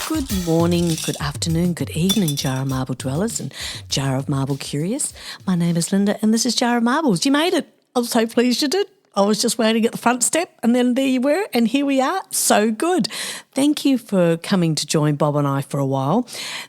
Good morning, good afternoon, good evening, Jar of Marble dwellers and Jar of Marble curious. My name is Linda and this is Jar of Marbles. You made it. I'm so pleased you did. I was just waiting at the front step and then there you were and here we are. So good. Thank you for coming to join Bob and I for a while.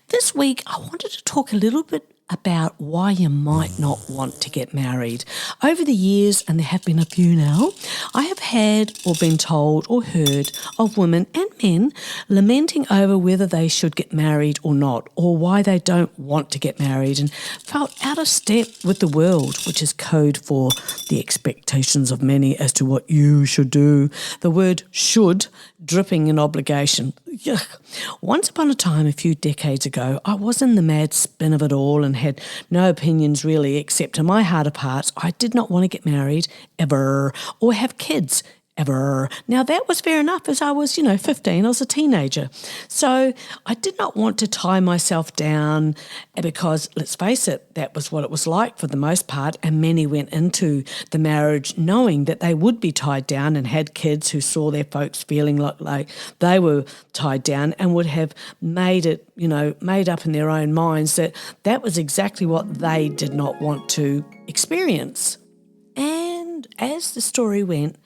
This week I wanted to talk a little bit about why you might not want to get married. Over the years, and there have been a few now, I have had or been told or heard of women and men lamenting over whether they should get married or not, or why they don't want to get married and felt out of step with the world, which is code for the expectations of many as to what you should do. The word should dripping in obligation. Yuck. Once upon a time, a few decades ago, I was in the mad spin of it all and had no opinions really, except in my heart of hearts, I did not want to get married ever or have kids ever. Now that was fair enough as I was, 15, I was a teenager. So I did not want to tie myself down because, let's face it, that was what it was like for the most part, and many went into the marriage knowing that they would be tied down and had kids who saw their folks feeling like they were tied down and would have made it, made up in their own minds that that was exactly what they did not want to experience. And as the story went,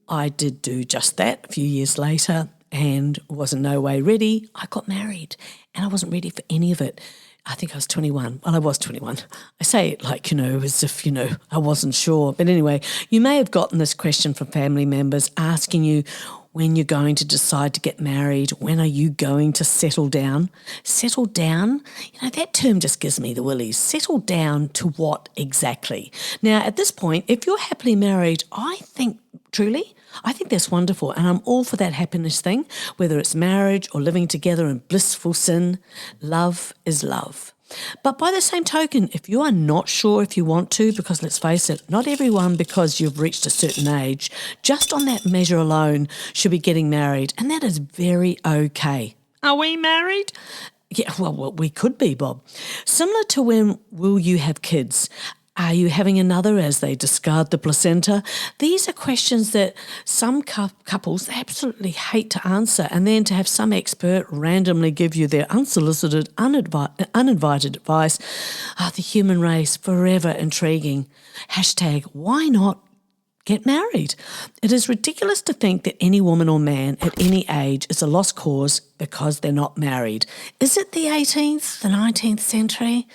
I did do just that a few years later and was in no way ready. I got married and I wasn't ready for any of it. I think I was 21. Well, I was 21. I say it like, as if, I wasn't sure. But anyway, you may have gotten this question from family members asking you when you're going to decide to get married, when are you going to settle down? Settle down? That term just gives me the willies. Settle down to what exactly? Now, at this point, if you're happily married, I think that's wonderful. And I'm all for that happiness thing, whether it's marriage or living together in blissful sin. Love is love. But by the same token, if you are not sure if you want to, because let's face it, not everyone, because you've reached a certain age, just on that measure alone, should be getting married. And that is very okay. Are we married? Yeah, well, we could be, Bob. Similar to when will you have kids? Are you having another as they discard the placenta? These are questions that some couples absolutely hate to answer, and then to have some expert randomly give you their unsolicited, uninvited advice. The human race, forever intriguing. # why not get married? It is ridiculous to think that any woman or man at any age is a lost cause because they're not married. Is it the 18th, the 19th century?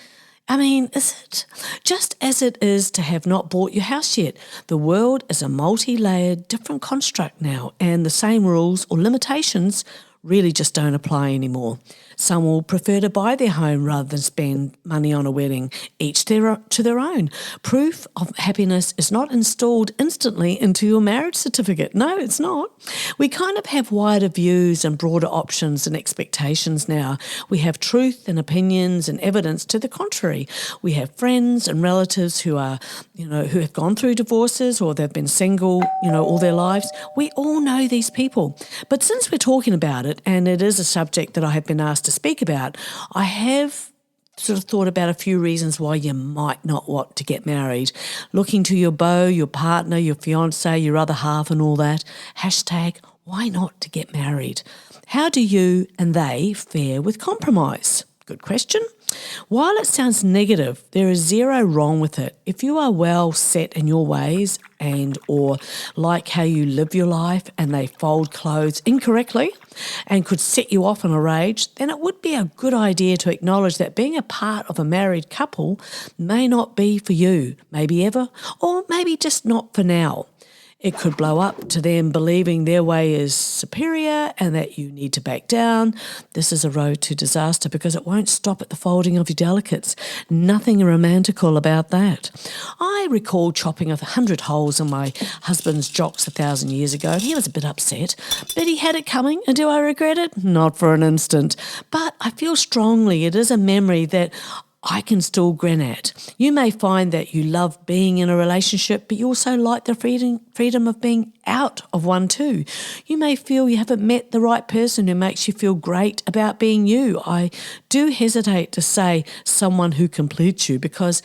Is it? Just as it is to have not bought your house yet. The world is a multi-layered, different construct now, and the same rules or limitations really just don't apply anymore. Some will prefer to buy their home rather than spend money on a wedding, each to their own. Proof of happiness is not installed instantly into your marriage certificate. No, it's not. We kind of have wider views and broader options and expectations now. We have truth and opinions and evidence to the contrary. We have friends and relatives who are, who have gone through divorces or they've been single, all their lives. We all know these people. But since we're talking about it, and it is a subject that I have been asked to speak about, I have sort of thought about a few reasons why you might not want to get married. Looking to your beau, your partner, your fiancé, your other half and all that. # why not to get married? How do you and they fare with compromise? Good question. While it sounds negative, there is zero wrong with it. If you are well set in your ways and or like how you live your life and they fold clothes incorrectly and could set you off on a rage, then it would be a good idea to acknowledge that being a part of a married couple may not be for you, maybe ever, or maybe just not for now. It could blow up to them believing their way is superior and that you need to back down. This is a road to disaster because it won't stop at the folding of your delicates. Nothing romantical about that. I recall chopping 100 holes in my husband's jocks 1,000 years ago, and he was a bit upset, but he had it coming, and do I regret it? Not for an instant. But I feel strongly it is a memory that I can still grin at. You may find that you love being in a relationship, but you also like the freedom of being out of one too. You may feel you haven't met the right person who makes you feel great about being you. I do hesitate to say someone who completes you because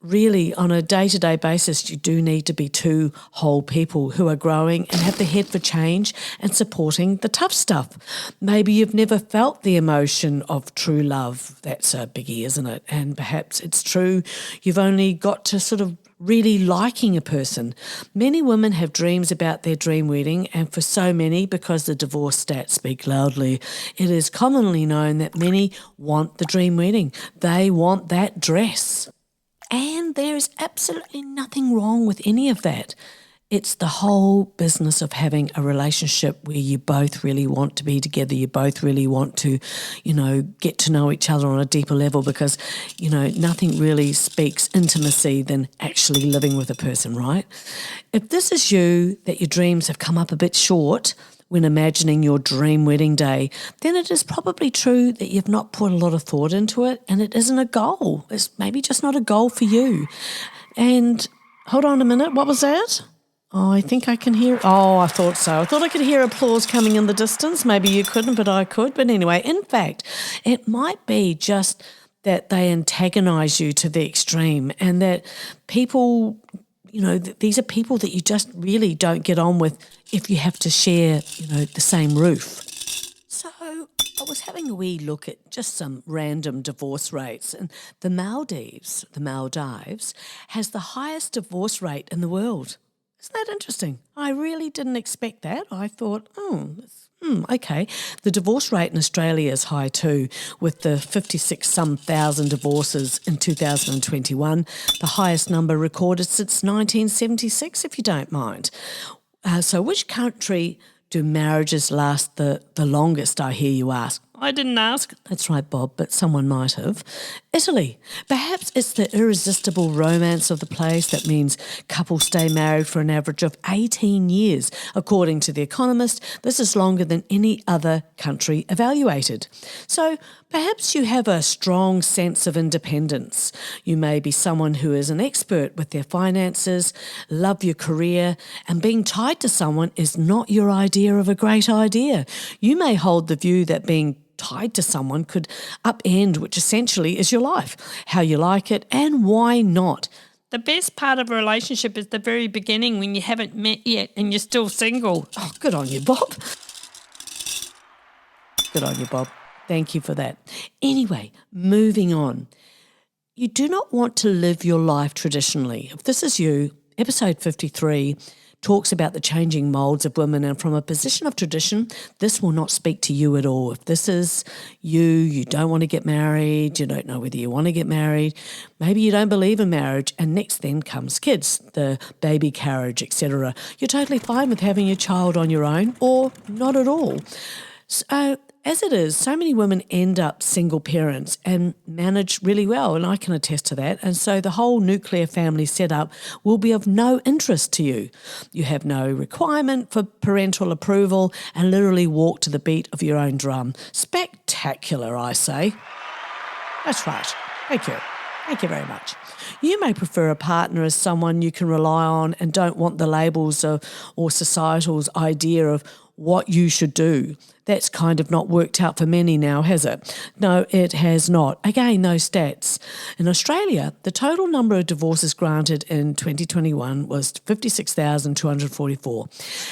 really, on a day-to-day basis, you do need to be two whole people who are growing and have the head for change and supporting the tough stuff. Maybe you've never felt the emotion of true love. That's a biggie, isn't it? And perhaps it's true you've only got to sort of really liking a person. Many women have dreams about their dream wedding, and for so many, because the divorce stats speak loudly, it is commonly known that many want the dream wedding. They want that dress. And there is absolutely nothing wrong with any of that. It's the whole business of having a relationship where you both really want to be together. You both really want to, get to know each other on a deeper level because, nothing really speaks intimacy than actually living with a person, right? If this is you, that your dreams have come up a bit short when imagining your dream wedding day, then it is probably true that you've not put a lot of thought into it and it isn't a goal. It's maybe just not a goal for you. And hold on a minute, what was that? Oh, I think I can hear. Oh, I thought so. I thought I could hear applause coming in the distance. Maybe you couldn't, but I could. But anyway, in fact, it might be just that they antagonise you to the extreme and that people, these are people that you just really don't get on with if you have to share, the same roof. So I was having a wee look at just some random divorce rates, and the Maldives, has the highest divorce rate in the world. Isn't that interesting? I really didn't expect that. I thought, okay. The divorce rate in Australia is high too, with the 56,000 divorces in 2021, the highest number recorded since 1976, if you don't mind. So which country do marriages last the longest, I hear you ask? I didn't ask. That's right, Bob, but someone might have. Italy. Perhaps it's the irresistible romance of the place that means couples stay married for an average of 18 years. According to The Economist, this is longer than any other country evaluated. So perhaps you have a strong sense of independence. You may be someone who is an expert with their finances, love your career, and being tied to someone is not your idea of a great idea. You may hold the view that being tied to someone could upend, which essentially is your life, how you like it, and why not. The best part of a relationship is the very beginning when you haven't met yet and you're still single. Oh, good on you, Bob. Good on you, Bob. Thank you for that. Anyway, moving on. You do not want to live your life traditionally. If this is you, episode 53 talks about the changing moulds of women, and from a position of tradition, this will not speak to you at all. If this is you don't want to get married, you don't know whether you want to get married, maybe you don't believe in marriage, and next then comes kids, the baby carriage, etc. You're totally fine with having a child on your own or not at all. So as it is, so many women end up single parents and manage really well, and I can attest to that. And so the whole nuclear family setup will be of no interest to you. You have no requirement for parental approval and literally walk to the beat of your own drum. Spectacular, I say. That's right. Thank you. Thank you very much. You may prefer a partner as someone you can rely on and don't want the labels or societal's idea of what you should do. That's kind of not worked out for many now, has it? No, it has not. Again, those stats. In Australia, the total number of divorces granted in 2021 was 56,244.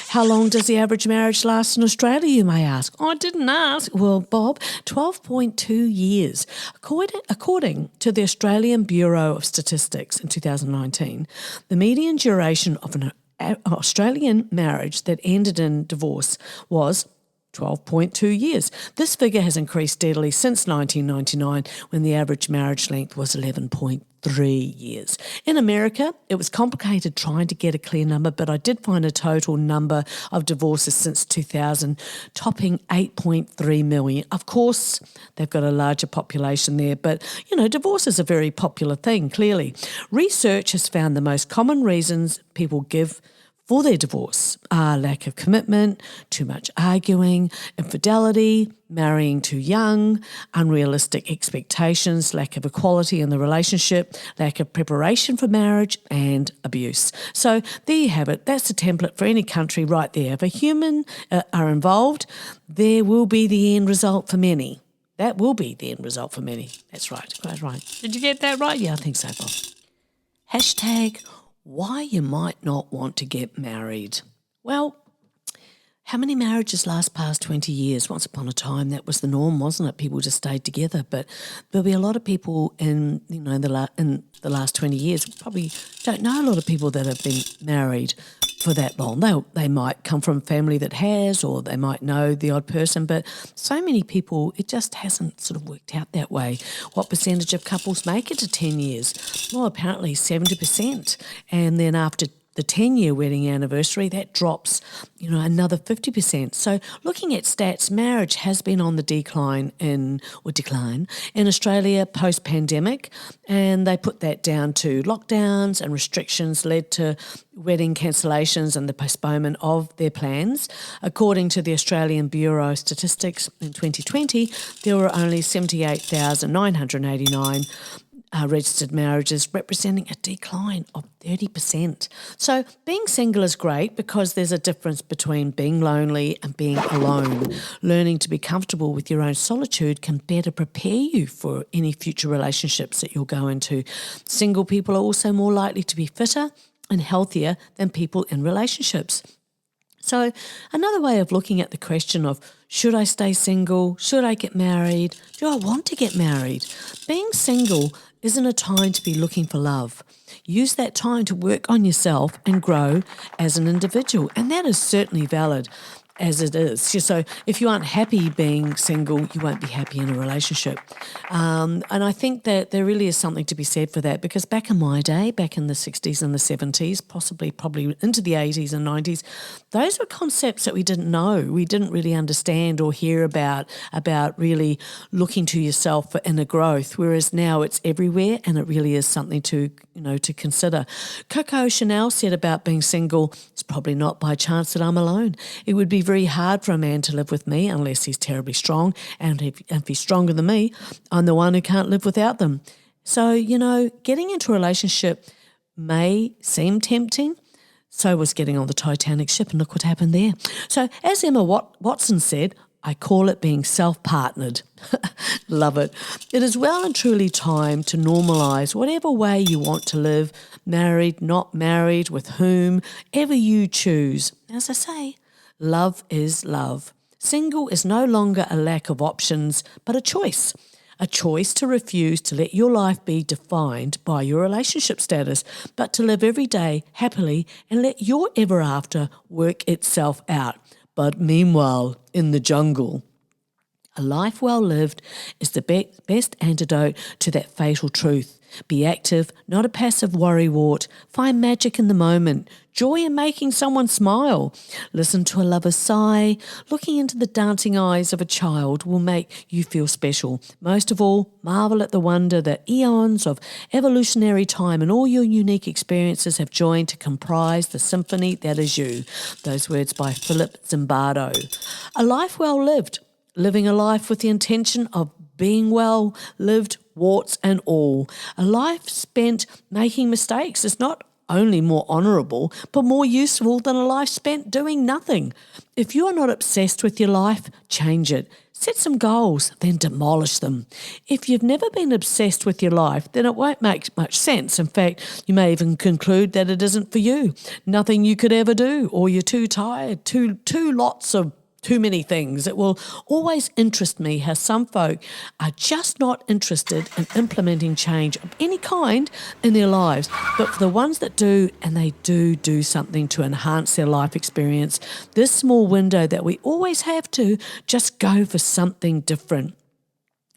How long does the average marriage last in Australia, you may ask? I didn't ask. Well, Bob, 12.2 years. According to the Australian Bureau of Statistics in 2019, the median duration of an Australian marriage that ended in divorce was 12.2 years. This figure has increased steadily since 1999, when the average marriage length was 11.3 years. In America, it was complicated trying to get a clear number, but I did find a total number of divorces since 2000 topping 8.3 million. Of course, they've got a larger population there, but, divorce is a very popular thing, clearly. Research has found the most common reasons people give for their divorce are lack of commitment, too much arguing, infidelity, marrying too young, unrealistic expectations, lack of equality in the relationship, lack of preparation for marriage, and abuse. So there you have it. That's the template for any country right there. If a human are involved, there will be the end result for many. That will be the end result for many. That's right. Quite right. Did you get that right? Yeah, I think so, Bob. Hashtag why you might not want to get married. Well, how many marriages last past 20 years? Once upon a time, that was the norm, wasn't it? People just stayed together. But there'll be a lot of people in the last 20 years. Probably don't know a lot of people that have been married for that long. They might come from a family that has, or they might know the odd person. But so many people, it just hasn't sort of worked out that way. What percentage of couples make it to 10 years? Well, apparently 70%. And then after the 10-year wedding anniversary, that drops, another 50%. So looking at stats, marriage has been on the decline in Australia post-pandemic, and they put that down to lockdowns and restrictions led to wedding cancellations and the postponement of their plans. According to the Australian Bureau of Statistics in 2020, there were only 78,989 registered marriages, representing a decline of 30%. So being single is great because there's a difference between being lonely and being alone. Learning to be comfortable with your own solitude can better prepare you for any future relationships that you'll go into. Single people are also more likely to be fitter and healthier than people in relationships. So another way of looking at the question of should I stay single? Should I get married? Do I want to get married? Being single isn't a time to be looking for love. Use that time to work on yourself and grow as an individual. And that is certainly valid as it is. So if you aren't happy being single, you won't be happy in a relationship. And I think that there really is something to be said for that, because back in my day, back in the 60s and the 70s, probably into the 80s and 90s, those were concepts that we didn't know. We didn't really understand or hear about really looking to yourself for inner growth, whereas now it's everywhere and it really is something to consider. Coco Chanel said about being single, it's probably not by chance that I'm alone. It would be very hard for a man to live with me unless he's terribly strong, and if he's stronger than me, I'm the one who can't live without them. So, getting into a relationship may seem tempting. So was getting on the Titanic ship, and look what happened there. So as Emma Watson said, I call it being self-partnered. Love it. It is well and truly time to normalise whatever way you want to live, married, not married, with whom, ever you choose. As I say, love is love. Single is no longer a lack of options, but a choice to refuse to let your life be defined by your relationship status, but to live every day happily and let your ever after work itself out. But meanwhile, in the jungle, a life well lived is the best antidote to that fatal truth. Be active, not a passive worrywart. Find magic in the moment, joy in making someone smile. Listen to a lover's sigh. Looking into the dancing eyes of a child will make you feel special. Most of all, marvel at the wonder that eons of evolutionary time and all your unique experiences have joined to comprise the symphony that is you. Those words by Philip Zimbardo. A life well lived. Living a life with the intention of being well lived, warts and all. A life spent making mistakes is not only more honourable, but more useful than a life spent doing nothing. If you are not obsessed with your life, change it. Set some goals, then demolish them. If you've never been obsessed with your life, then it won't make much sense. In fact, you may even conclude that it isn't for you. Nothing you could ever do, or you're too tired, too many things. It will always interest me how some folk are just not interested in implementing change of any kind in their lives. But for the ones that do, and they do something to enhance their life experience, this small window that we always have to just go for something different.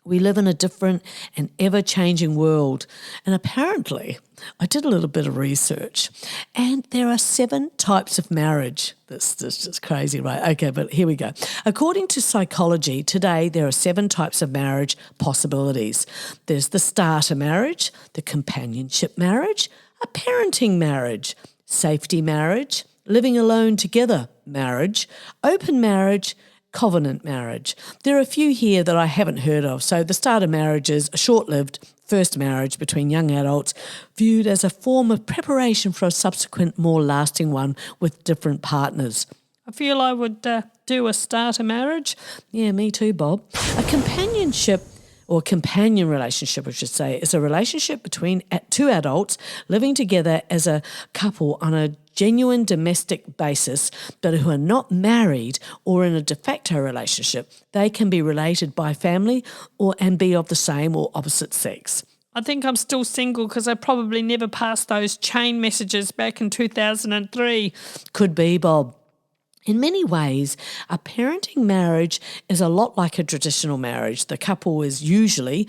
We live in a different and ever-changing world. And apparently, I did a little bit of research, and there are 7 types of marriage. This is just crazy, right? Okay, but here we go. According to psychology, today there are 7 types of marriage possibilities. There's the starter marriage, the companionship marriage, a parenting marriage, safety marriage, living alone together marriage, open marriage, covenant marriage. There are a few here that I haven't heard of. So the starter marriage is a short-lived first marriage between young adults viewed as a form of preparation for a subsequent, more lasting one with different partners. I feel I would do a starter marriage. Yeah, me too, Bob. A companionship or companion relationship, I should say, is a relationship between two adults living together as a couple on a genuine domestic basis, but who are not married or in a de facto relationship. They can be related by family and be of the same or opposite sex. I think I'm still single because I probably never passed those chain messages back in 2003. Could be, Bob. In many ways, a parenting marriage is a lot like a traditional marriage. The couple is usually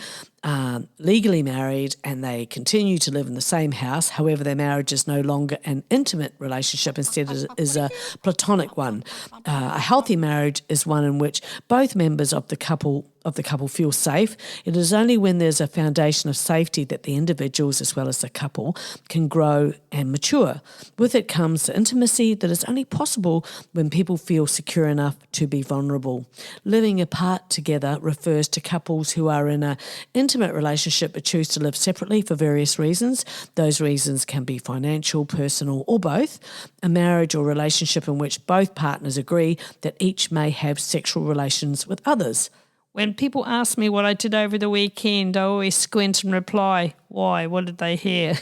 legally married and they continue to live in the same house. However, their marriage is no longer an intimate relationship. Instead, it is a platonic one. A healthy marriage is one in which both members of the couple feel safe. It is only when there's a foundation of safety that the individuals as well as the couple can grow and mature. With it comes the intimacy that is only possible when people feel secure enough to be vulnerable. Living apart together refers to couples who are in an intimate relationship but choose to live separately for various reasons. Those reasons can be financial, personal, or both. A marriage or relationship in which both partners agree that each may have sexual relations with others. When people ask me what I did over the weekend, I always squint and reply, why? What did they hear?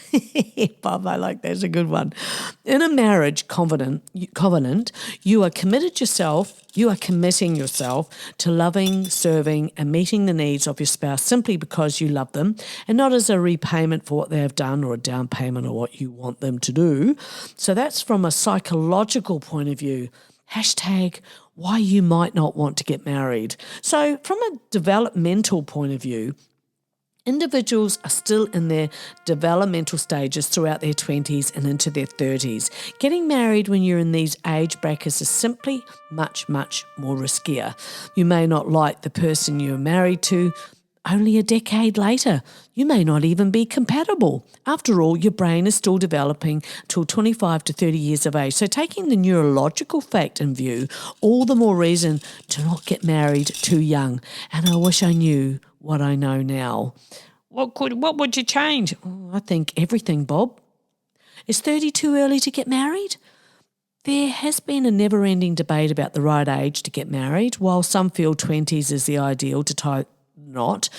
Bob, I like that's a good one. In a marriage covenant, you are committing yourself to loving, serving, and meeting the needs of your spouse simply because you love them and not as a repayment for what they have done or a down payment or what you want them to do. So that's from a psychological point of view. Hashtag why you might not want to get married. So from a developmental point of view, individuals are still in their developmental stages throughout their 20s and into their 30s. Getting married when you're in these age brackets is simply much, much more riskier. You may not like the person you're married to only a decade later. You may not even be compatible. After all, your brain is still developing till 25 to 30 years of age. So taking the neurological fact in view, all the more reason to not get married too young. And I wish I knew what I know now. What would you change? I think everything, Bob. Is 30 too early to get married? There has been a never-ending debate about the right age to get married. While some feel 20s is the ideal to tie not.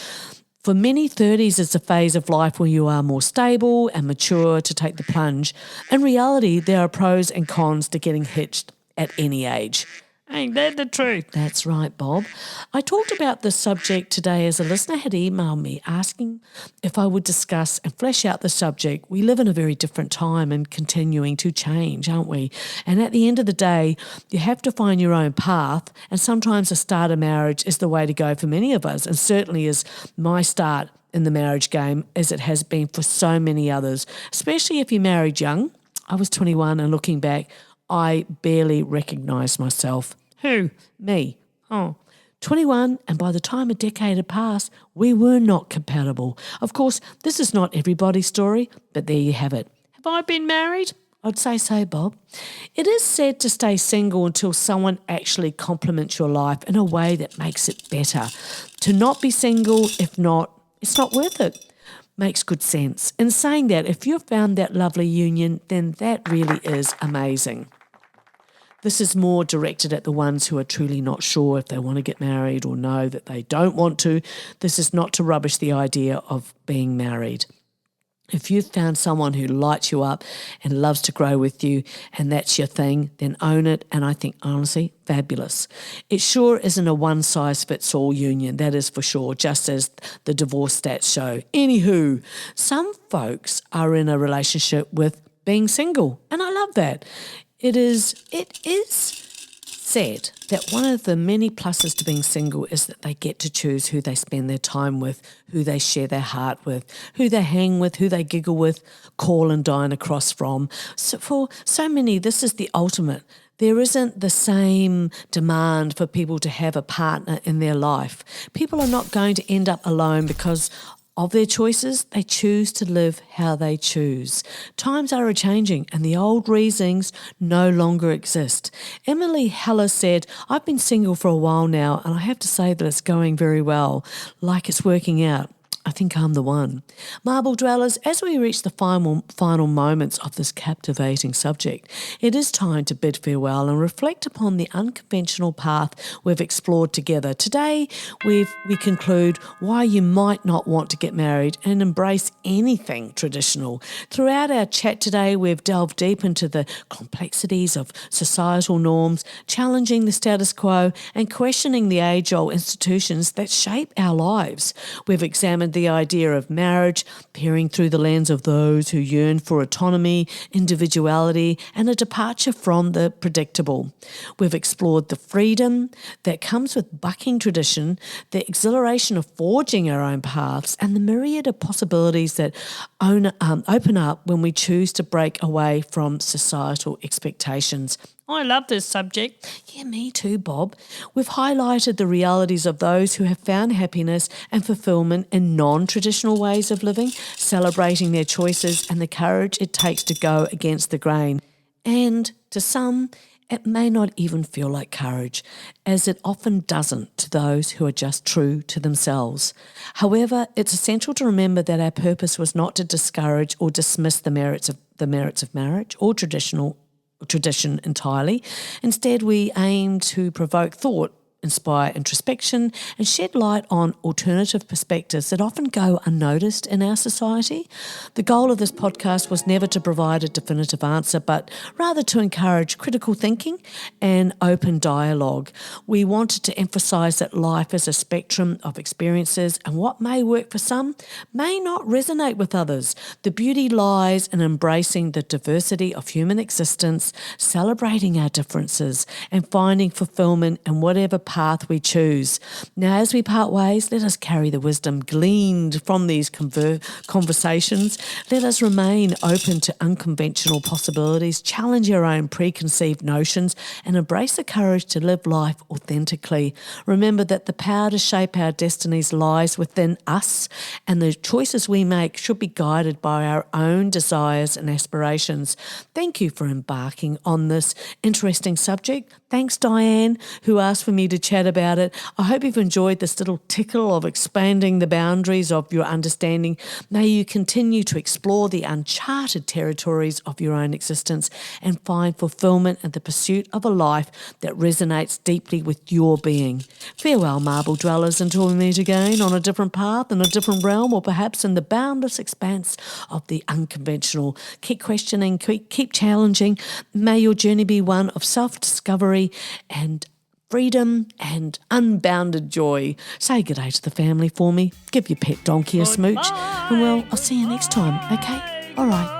For many, 30s is a phase of life where you are more stable and mature to take the plunge. In reality, there are pros and cons to getting hitched at any age. Ain't that the truth? That's right, Bob. I talked about this subject today as a listener had emailed me asking if I would discuss and flesh out the subject. We live in a very different time and continuing to change, aren't we? And at the end of the day, you have to find your own path, and sometimes a start of marriage is the way to go for many of us, and certainly is my start in the marriage game as it has been for so many others, especially if you married young. I was 21 and looking back, I barely recognised myself. Who? Me. Oh. 21, and by the time a decade had passed, we were not compatible. Of course, this is not everybody's story, but there you have it. Have I been married? I'd say so, Bob. It is said to stay single until someone actually complements your life in a way that makes it better. To not be single, if not, it's not worth it. Makes good sense. In saying that, if you've found that lovely union, then that really is amazing. This is more directed at the ones who are truly not sure if they want to get married or know that they don't want to. This is not to rubbish the idea of being married. If you've found someone who lights you up and loves to grow with you and that's your thing, then own it, and I think, honestly, fabulous. It sure isn't a one-size-fits-all union, that is for sure, just as the divorce stats show. Anywho, some folks are in a relationship with being single, and I love that. It is said that one of the many pluses to being single is that they get to choose who they spend their time with, who they share their heart with, who they hang with, who they giggle with, call and dine across from. So for so many, this is the ultimate. There isn't the same demand for people to have a partner in their life. People are not going to end up alone because of their choices. They choose to live how they choose. Times are a-changing and the old reasons no longer exist. Emily Heller said, I've been single for a while now and I have to say that it's going very well, like it's working out. I think I'm the one. Marble dwellers, as we reach the final moments of this captivating subject, it is time to bid farewell and reflect upon the unconventional path we've explored together. Today, we conclude why you might not want to get married and embrace anything traditional. Throughout our chat today, we've delved deep into the complexities of societal norms, challenging the status quo and questioning the age-old institutions that shape our lives. We've examined the idea of marriage, peering through the lens of those who yearn for autonomy, individuality, and a departure from the predictable. We've explored the freedom that comes with bucking tradition, the exhilaration of forging our own paths, and the myriad of possibilities that open up when we choose to break away from societal expectations. I love this subject. Yeah, me too, Bob. We've highlighted the realities of those who have found happiness and fulfillment in non-traditional ways of living, celebrating their choices and the courage it takes to go against the grain. And to some, it may not even feel like courage, as it often doesn't to those who are just true to themselves. However, it's essential to remember that our purpose was not to discourage or dismiss the merits of marriage or tradition entirely. Instead, we aim to provoke thought, inspire introspection, and shed light on alternative perspectives that often go unnoticed in our society. The goal of this podcast was never to provide a definitive answer, but rather to encourage critical thinking and open dialogue. We wanted to emphasise that life is a spectrum of experiences, and what may work for some may not resonate with others. The beauty lies in embracing the diversity of human existence, celebrating our differences, and finding fulfilment in whatever path we choose. Now, as we part ways, let us carry the wisdom gleaned from these conversations. Let us remain open to unconventional possibilities, challenge our own preconceived notions, and embrace the courage to live life authentically. Remember that the power to shape our destinies lies within us, and the choices we make should be guided by our own desires and aspirations. Thank you for embarking on this interesting subject. Thanks, Diane, who asked for me to chat about it. I hope you've enjoyed this little tickle of expanding the boundaries of your understanding. May you continue to explore the uncharted territories of your own existence and find fulfillment in the pursuit of a life that resonates deeply with your being. Farewell, marble dwellers, until we meet again on a different path, in a different realm, or perhaps in the boundless expanse of the unconventional. Keep questioning, keep challenging. May your journey be one of self-discovery and freedom and unbounded joy. Say good day to the family for me. Give your pet donkey a smooch. And well, I'll see you next time, okay? All right.